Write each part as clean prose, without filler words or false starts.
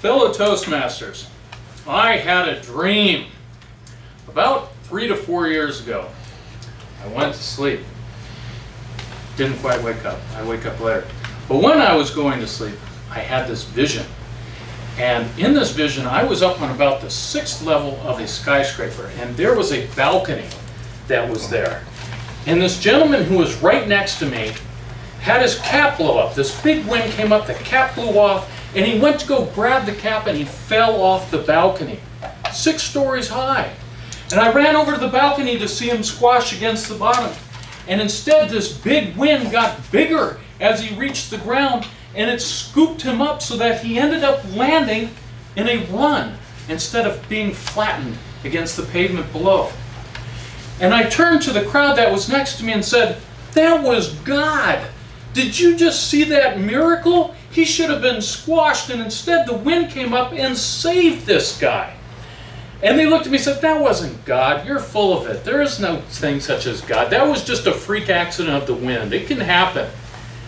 Fellow Toastmasters, I had a dream. About 3 to 4 years ago, I went to sleep. Didn't quite wake up. I wake up later. But when I was going to sleep, I had this vision. And in this vision, I was up on about the 6th level of a skyscraper, and there was a balcony that was there. And this gentleman who was right next to me had his cap blow up. This big wind came up, the cap blew off, and he went to go grab the cap and he fell off the balcony, 6 stories high. And I ran over to the balcony to see him squash against the bottom. And instead, this big wind got bigger as he reached the ground, and it scooped him up so that he ended up landing in a run instead of being flattened against the pavement below. And I turned to the crowd that was next to me and said, "That was God. Did you just see that miracle? He should have been squashed, and instead the wind came up and saved this guy." And they looked at me and said, "That wasn't God. You're full of it. There is no thing such as God. That was just a freak accident of the wind. It can happen."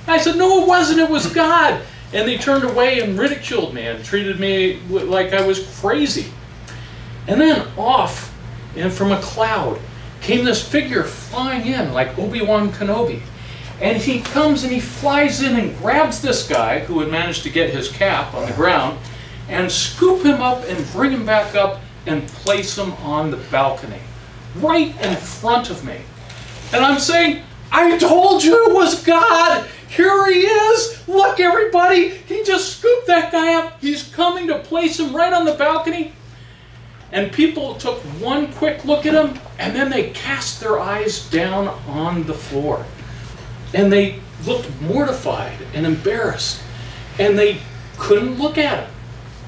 And I said, "No, it wasn't. It was God." And they turned away and ridiculed me and treated me like I was crazy. And then off, and from a cloud, came this figure flying in like Obi-Wan Kenobi. And he comes and he flies in and grabs this guy who had managed to get his cap on the ground and scoop him up and bring him back up and place him on the balcony right in front of me. And I'm saying, "I told you it was God. Here he is. Look, everybody. He just scooped that guy up. He's coming to place him right on the balcony." And people took one quick look at him, and then they cast their eyes down on the floor. And they looked mortified and embarrassed. And they couldn't look at him.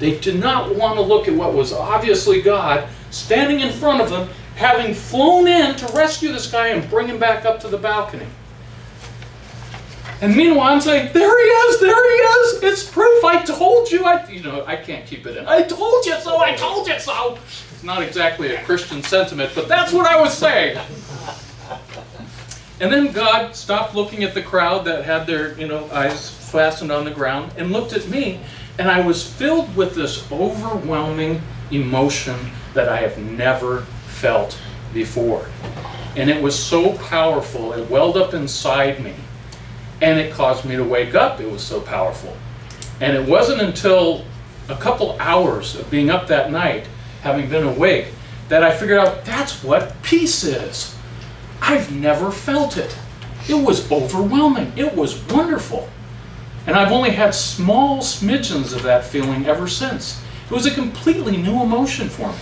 They did not want to look at what was obviously God standing in front of them, having flown in to rescue this guy and bring him back up to the balcony. And meanwhile, I'm saying, "There he is, there he is. It's proof. I told you." I can't keep it in. "I told you so, I told you so." It's not exactly a Christian sentiment, but that's what I was saying. And then God stopped looking at the crowd that had their eyes fastened on the ground and looked at me, and I was filled with this overwhelming emotion that I have never felt before. And it was so powerful, it welled up inside me, and it caused me to wake up. It was so powerful. And it wasn't until a couple hours of being up that night, having been awake, that I figured out that's what peace is. I've never felt it. It was overwhelming. It was wonderful. And I've only had small smidgens of that feeling ever since. It was a completely new emotion for me.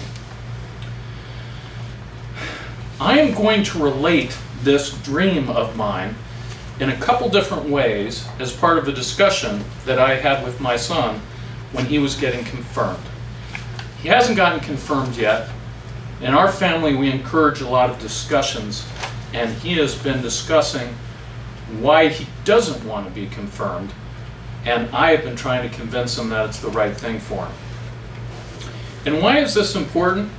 I am going to relate this dream of mine in a couple different ways as part of a discussion that I had with my son when he was getting confirmed. He hasn't gotten confirmed yet. In our family, we encourage a lot of discussions, and he has been discussing why he doesn't want to be confirmed, and I have been trying to convince him that it's the right thing for him. And why is this important?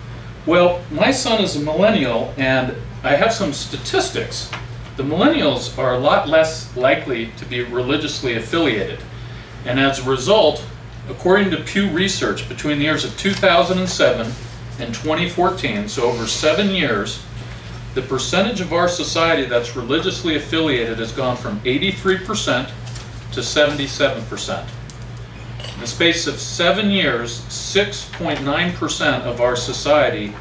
Well, my son is a millennial, and I have some statistics. The millennials are a lot less likely to be religiously affiliated, and as a result, according to Pew Research, between the years of 2007 and 2014, so over 7 years, the percentage of our society that's religiously affiliated has gone from 83% to 77%. In the space of 7 years, 6.9% of our society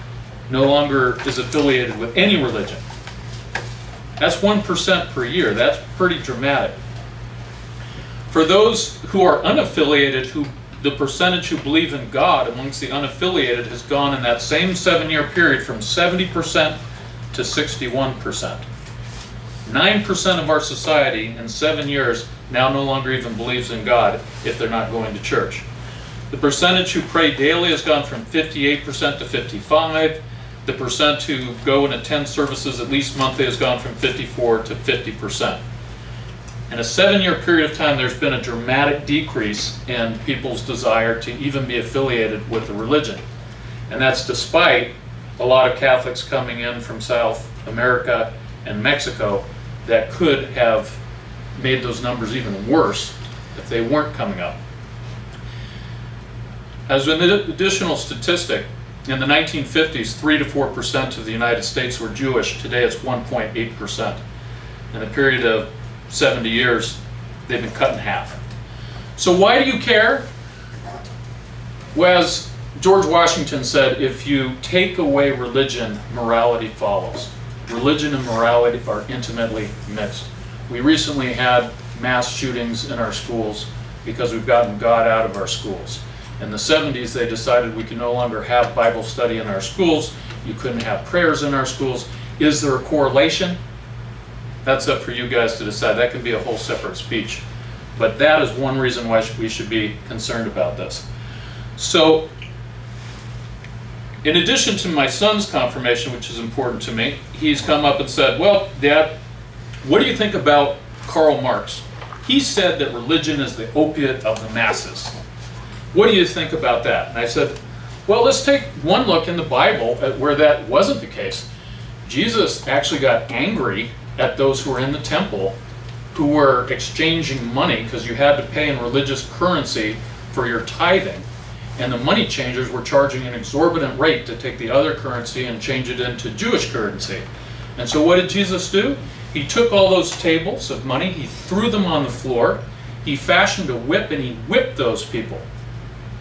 no longer is affiliated with any religion. That's 1% per year. That's pretty dramatic. For those who are unaffiliated, the percentage who believe in God amongst the unaffiliated has gone in that same 7-year period from 70% to 61%. 9% of our society in 7 years now no longer even believes in God if they're not going to church. The percentage who pray daily has gone from 58% to 55%. The percent who go and attend services at least monthly has gone from 54% to 50%. In a 7-year period of time, there's been a dramatic decrease in people's desire to even be affiliated with a religion. And that's despite a lot of Catholics coming in from South America and Mexico that could have made those numbers even worse if they weren't coming up. As an additional statistic, in the 1950s, 3 to 4% of the United States were Jewish. Today it's 1.8%. In a period of 70 years, they've been cut in half. So why do you care? Well, as George Washington said, if you take away religion, morality follows. Religion and morality are intimately mixed. We recently had mass shootings in our schools because we've gotten God out of our schools. In the 70s, they decided we could no longer have Bible study in our schools. You couldn't have prayers in our schools. Is there a correlation? That's up for you guys to decide. That can be a whole separate speech. But that is one reason why we should be concerned about this. So, in addition to my son's confirmation, which is important to me, he's come up and said, well, Dad, what do you think about Karl Marx? He said that religion is the opiate of the masses. What do you think about that? And I said, well, let's take one look in the Bible at where that wasn't the case. Jesus actually got angry at those who were in the temple who were exchanging money because you had to pay in religious currency for your tithing. And the money changers were charging an exorbitant rate to take the other currency and change it into Jewish currency. And so what did Jesus do? He took all those tables of money, he threw them on the floor, he fashioned a whip, and he whipped those people.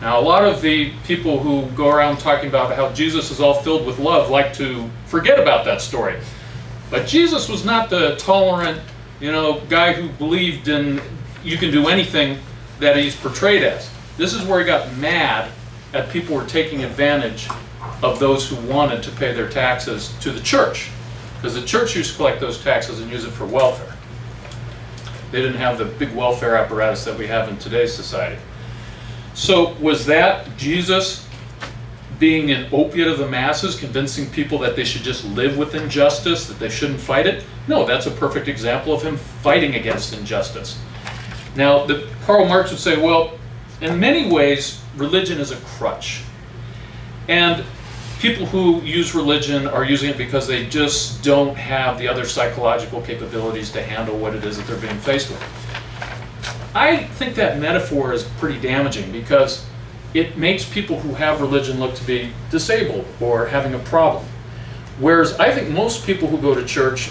Now, a lot of the people who go around talking about how Jesus is all filled with love like to forget about that story. But Jesus was not the tolerant, guy who believed in you can do anything that he's portrayed as. This is where he got mad at people who were taking advantage of those who wanted to pay their taxes to the church. Because the church used to collect those taxes and use it for welfare. They didn't have the big welfare apparatus that we have in today's society. So was that Jesus being an opiate of the masses, convincing people that they should just live with injustice, that they shouldn't fight it? No, that's a perfect example of him fighting against injustice. Now, Karl Marx would say, well, in many ways, religion is a crutch. And people who use religion are using it because they just don't have the other psychological capabilities to handle what it is that they're being faced with. I think that metaphor is pretty damaging because it makes people who have religion look to be disabled or having a problem. Whereas I think most people who go to church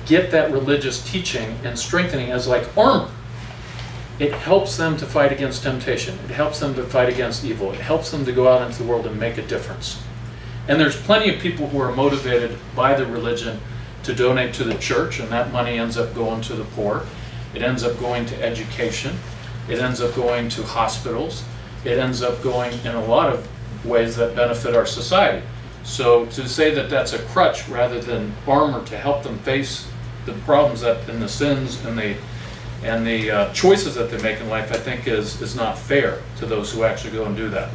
get that religious teaching and strengthening as like armor. It helps them to fight against temptation. It helps them to fight against evil. It helps them to go out into the world and make a difference. And there's plenty of people who are motivated by the religion to donate to the church, and that money ends up going to the poor. It ends up going to education. It ends up going to hospitals. It ends up going in a lot of ways that benefit our society. So to say that that's a crutch rather than armor to help them face the problems and the sins and the choices that they make in life, I think is not fair to those who actually go and do that.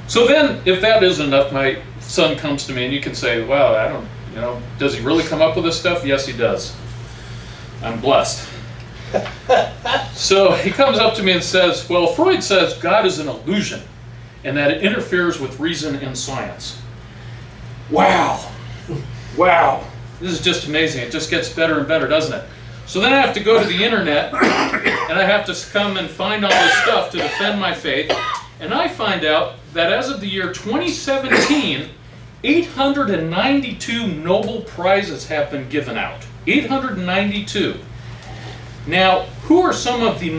So then, if that isn't enough, my son comes to me and you can say, wow, does he really come up with this stuff? Yes, he does. I'm blessed. So he comes up to me and says, well, Freud says God is an illusion and that it interferes with reason and science. Wow. Wow. This is just amazing. It just gets better and better, doesn't it? So then I have to go to the internet and I have to come and find all this stuff to defend my faith. And I find out that as of the year 2017, 892 Nobel Prizes have been given out. 892. Now, who are some of the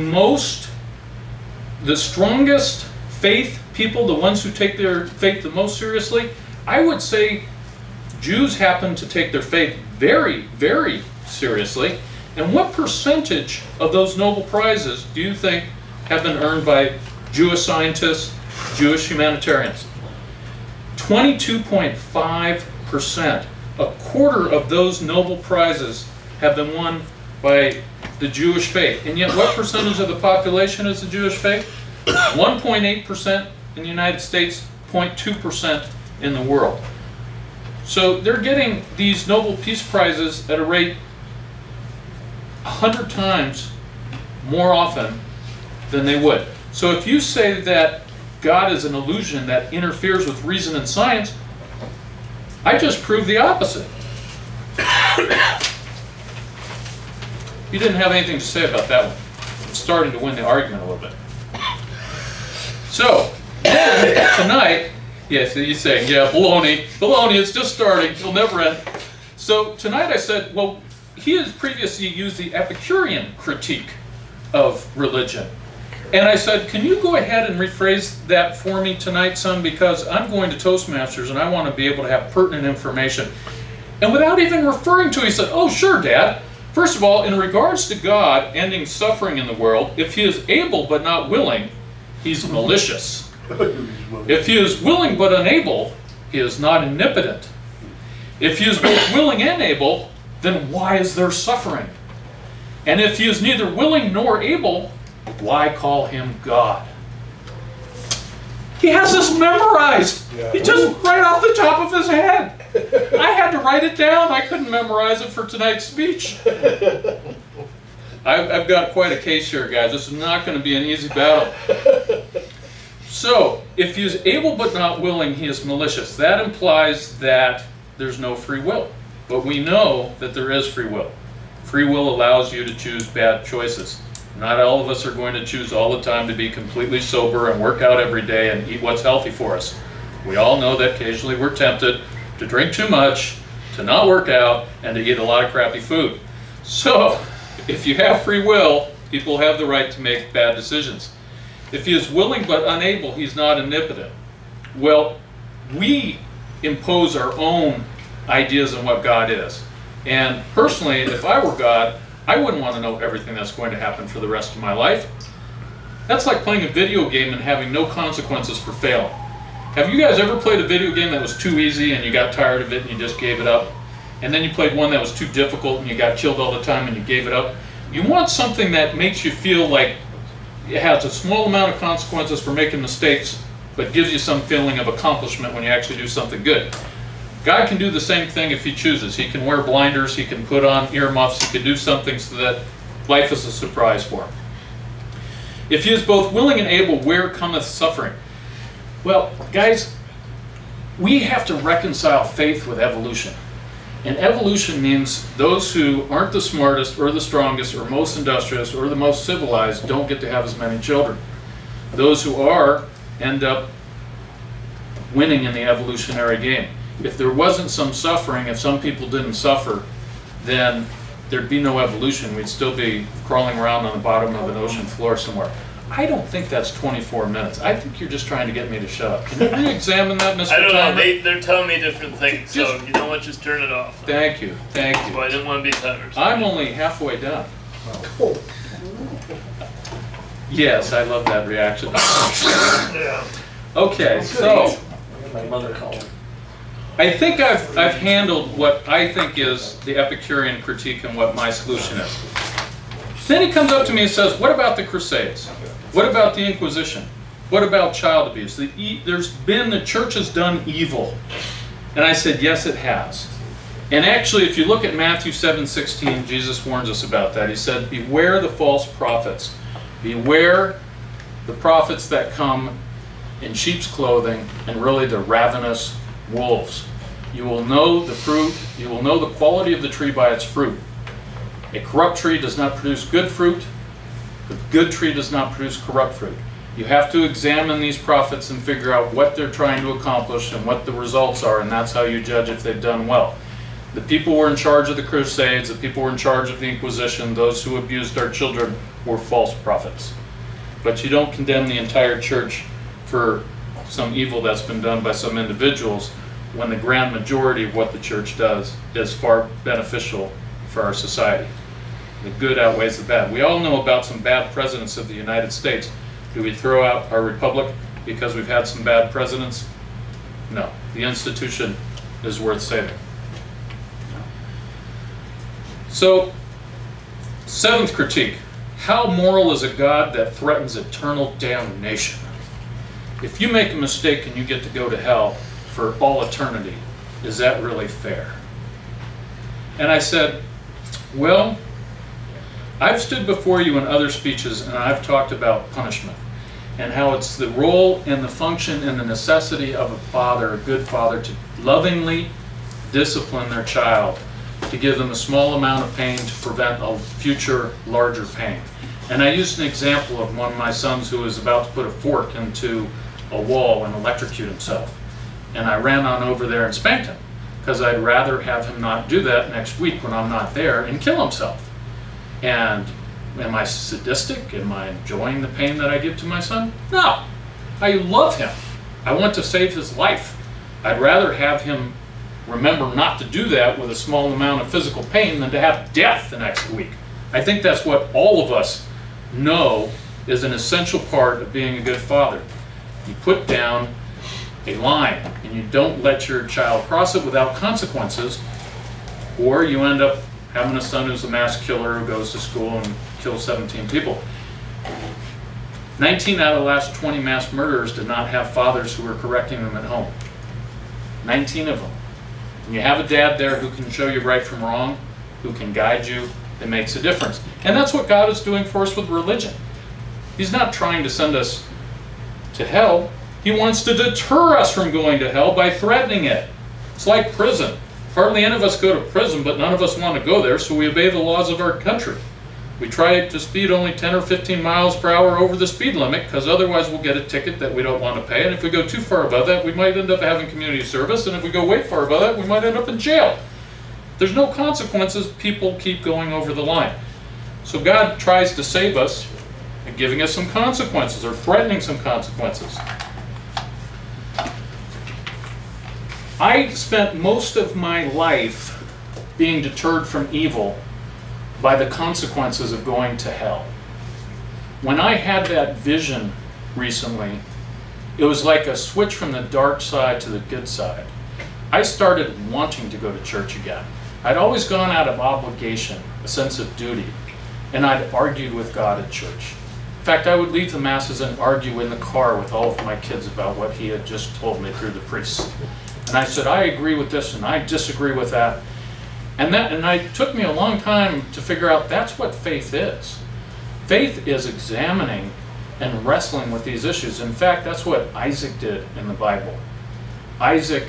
strongest faith people, the ones who take their faith the most seriously? I would say Jews happen to take their faith very, very seriously. And what percentage of those Nobel Prizes do you think have been earned by Jewish scientists, Jewish humanitarians? 22.5%. A quarter of those Nobel Prizes have been won by the Jewish faith. And yet what percentage of the population is the Jewish faith? 1.8% in the United States, 0.2% in the world. So they're getting these Nobel Peace Prizes at a rate 100 times more often than they would. So if you say that God is an illusion that interferes with reason and science, I just proved the opposite. You didn't have anything to say about that one. I'm starting to win the argument a little bit. So, tonight, yes, you're saying, yeah, baloney, it's just starting, it'll never end. So tonight I said, well, he has previously used the Epicurean critique of religion. And I said, can you go ahead and rephrase that for me tonight, son, because I'm going to Toastmasters and I want to be able to have pertinent information. And without even referring to it, he said, oh, sure, Dad. First of all, in regards to God ending suffering in the world, if he is able but not willing, he's malicious. If he is willing but unable, he is not omnipotent. If he is both willing and able, then why is there suffering? And if he is neither willing nor able, why call him God? He has this memorized. Yeah. He just right off the top of his head. I had to write it down. I couldn't memorize it for tonight's speech. I've got quite a case here, guys. This is not going to be an easy battle. So, if he is able but not willing, he is malicious. That implies that there's no free will. But we know that there is free will. Free will allows you to choose bad choices. Not all of us are going to choose all the time to be completely sober and work out every day and eat what's healthy for us. We all know that occasionally we're tempted to drink too much, to not work out, and to eat a lot of crappy food. So, if you have free will, people have the right to make bad decisions. If he is willing but unable, he's not omnipotent. Well, we impose our own ideas on what God is. And personally, if I were God, I wouldn't want to know everything that's going to happen for the rest of my life. That's like playing a video game and having no consequences for failing. Have you guys ever played a video game that was too easy and you got tired of it and you just gave it up? And then you played one that was too difficult and you got killed all the time and you gave it up? You want something that makes you feel like it has a small amount of consequences for making mistakes, but gives you some feeling of accomplishment when you actually do something good. God can do the same thing if he chooses. He can wear blinders, he can put on earmuffs, he can do something so that life is a surprise for him. If he is both willing and able, where cometh suffering? Well, guys, we have to reconcile faith with evolution. And evolution means those who aren't the smartest or the strongest or most industrious or the most civilized don't get to have as many children. Those who are end up winning in the evolutionary game. If there wasn't some suffering, if some people didn't suffer, then there'd be no evolution. We'd still be crawling around on the bottom of an ocean floor somewhere. I don't think that's 24 minutes. I think you're just trying to get me to shut up. Can you re-examine that, Mr. I don't know. Timer? They're telling me different things, so you know what? Just turn it off. Thank you. Thank you. Well, I didn't want to be timers. I'm only halfway done. Yes, I love that reaction. Yeah. Okay, so My mother called. I think I've handled what I think is the Epicurean critique and what my solution is. Then he comes up to me and says, what about the Crusades? What about the Inquisition? What about child abuse? The church has done evil. And I said, yes, it has. And actually, if you look at Matthew 7:16, Jesus warns us about that. He said, beware the false prophets. Beware the prophets that come in sheep's clothing and really the ravenous wolves. You will know the fruit, you will know the quality of the tree by its fruit. A corrupt tree does not produce good fruit. A good tree does not produce corrupt fruit. You have to examine these prophets and figure out what they're trying to accomplish and what the results are, and that's how you judge if they've done well. The people who were in charge of the Crusades, the people who were in charge of the Inquisition, those who abused our children were false prophets. But you don't condemn the entire church for some evil that's been done by some individuals when the grand majority of what the church does is far beneficial for our society. The good outweighs the bad. We all know about some bad presidents of the United States. Do we throw out our republic because we've had some bad presidents? No. The institution is worth saving. So, seventh critique. How moral is a God that threatens eternal damnation? If you make a mistake and you get to go to hell for all eternity, is that really fair? And I said, well, I've stood before you in other speeches and I've talked about punishment and how it's the role and the function and the necessity of a father, a good father, to lovingly discipline their child, to give them a small amount of pain to prevent a future larger pain. And I used an example of one of my sons who was about to put a fork into a wall and electrocute himself. And I ran on over there and spanked him, because I'd rather have him not do that next week when I'm not there and kill himself. And am I sadistic? Am I enjoying the pain that I give to my son? No. I love him. I want to save his life. I'd rather have him remember not to do that with a small amount of physical pain than to have death the next week. I think that's what all of us know is an essential part of being a good father. You put down a line and you don't let your child cross it without consequences, or you end up having a son who's a mass killer who goes to school and kills 17 people. 19 out of the last 20 mass murderers did not have fathers who were correcting them at home. 19 of them. And you have a dad there who can show you right from wrong, who can guide you, it makes a difference. And that's what God is doing for us with religion. He's not trying to send us to hell. He wants to deter us from going to hell by threatening it. It's like prison. Hardly any of us go to prison, but none of us want to go there, so we obey the laws of our country. We try to speed only 10 or 15 miles per hour over the speed limit, because otherwise we'll get a ticket that we don't want to pay. And if we go too far above that, we might end up having community service. And if we go way far above that, we might end up in jail. There's no consequences. People keep going over the line. So God tries to save us by giving us some consequences or threatening some consequences. I spent most of my life being deterred from evil by the consequences of going to hell. When I had that vision recently, it was like a switch from the dark side to the good side. I started wanting to go to church again. I'd always gone out of obligation, a sense of duty, and I'd argued with God at church. In fact, I would leave the masses and argue in the car with all of my kids about what he had just told me through the priest. And I said, I agree with this and I disagree with that. And it took me a long time to figure out that's what faith is. Faith is examining and wrestling with these issues. In fact, that's what Isaac did in the Bible. Isaac,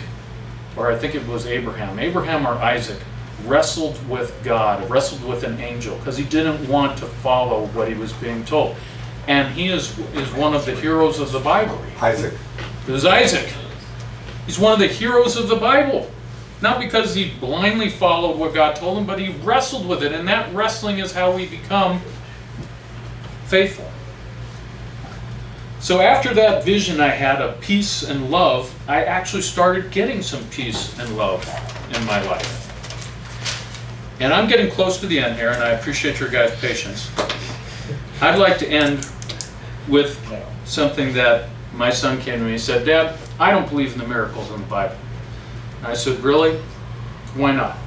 or I think it was Abraham or Isaac, wrestled with God, wrestled with an angel, because he didn't want to follow what he was being told. And he is one of the heroes of the Bible. Isaac. It was Isaac. He's one of the heroes of the Bible. Not because he blindly followed what God told him, but he wrestled with it. And that wrestling is how we become faithful. So after that vision I had of peace and love, I actually started getting some peace and love in my life. And I'm getting close to the end here, and I appreciate your guys' patience. I'd like to end with something that my son came to me and said, Dad, I don't believe in the miracles in the Bible. And I said, really? Why not?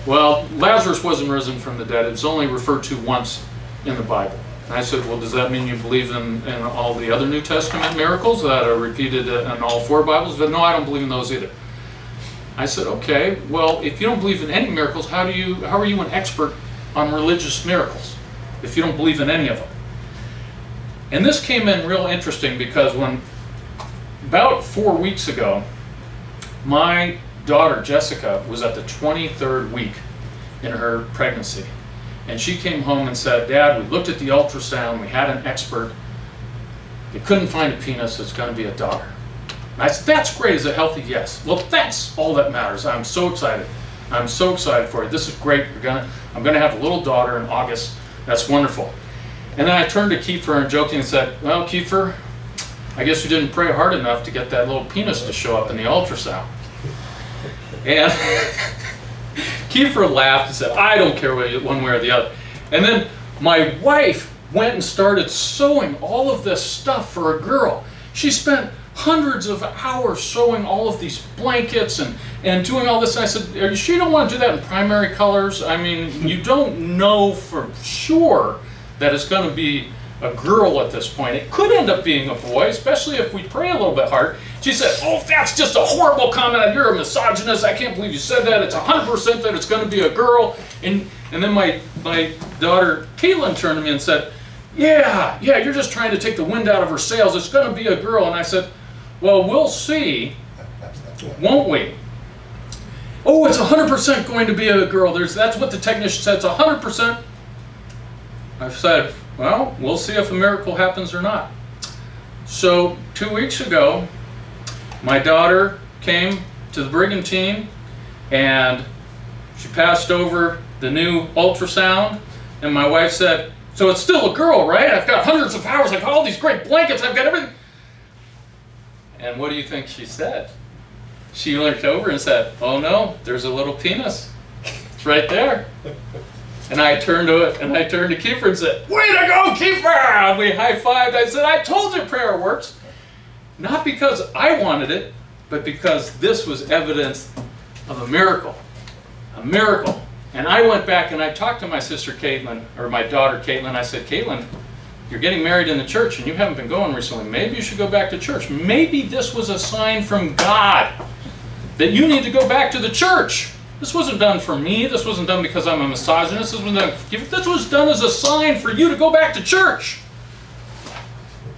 Well, Lazarus wasn't risen from the dead. It's only referred to once in the Bible. And I said, well, does that mean you believe in all the other New Testament miracles that are repeated in all 4 Bibles? But no, I don't believe in those either. I said, okay, well, if you don't believe in any miracles, how are you an expert on religious miracles if you don't believe in any of them? And this came in real interesting because when about 4 weeks ago, my daughter Jessica was at the 23rd week in her pregnancy. And she came home and said, Dad, we looked at the ultrasound, we had an expert, they couldn't find a penis, it's going to be a daughter. And I said, that's great, is it healthy? Yes. Well, that's all that matters. I'm so excited. I'm so excited for it. This is great. I'm going to have a little daughter in August. That's wonderful. And then I turned to Kiefer and jokingly said, well, Kiefer, I guess you didn't pray hard enough to get that little penis to show up in the ultrasound. And Kiefer laughed and said, I don't care one way or the other. And then my wife went and started sewing all of this stuff for a girl. She spent hundreds of hours sewing all of these blankets and doing all this. And I said, are you sure you don't want to do that in primary colors? I mean, you don't know for sure that it's going to be a girl at this point. It could end up being a boy, especially if we pray a little bit hard. She said, oh, that's just a horrible comment. You're a misogynist. I can't believe you said that. It's 100% that it's going to be a girl. And then my daughter Caitlin turned to me and said, yeah, you're just trying to take the wind out of her sails. It's going to be a girl. And I said, well, we'll see, won't we? Oh, it's 100% going to be a girl. That's what the technician said. It's 100%. I said, Well, we'll see if a miracle happens or not. So 2 weeks ago, my daughter came to the brigantine and she passed over the new ultrasound, and my wife said, "So it's still a girl, right? I've got hundreds of hours, I've got all these great blankets, I've got everything." And what do you think she said? She looked over and said, "Oh no, there's a little penis. It's right there." And I turned to it, and I turned to Kiefer and said, "Way to go, Kiefer!" And we high-fived. I said, "I told you prayer works." Not because I wanted it, but because this was evidence of a miracle. A miracle. And I went back and I talked to my sister Caitlin, or my daughter Caitlin. I said, "Caitlin, you're getting married in the church and you haven't been going recently. Maybe you should go back to church. Maybe this was a sign from God that you need to go back to the church. This wasn't done for me. This wasn't done because I'm a misogynist. This was done as a sign for you to go back to church."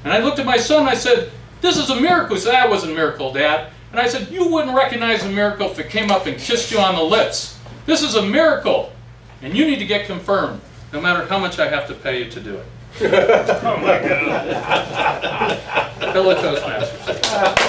And I looked at my son and I said, "This is a miracle." He said, "That wasn't a miracle, Dad." And I said, "You wouldn't recognize a miracle if it came up and kissed you on the lips. This is a miracle. And you need to get confirmed, no matter how much I have to pay you to do it." Oh my God. Fellow Toastmasters.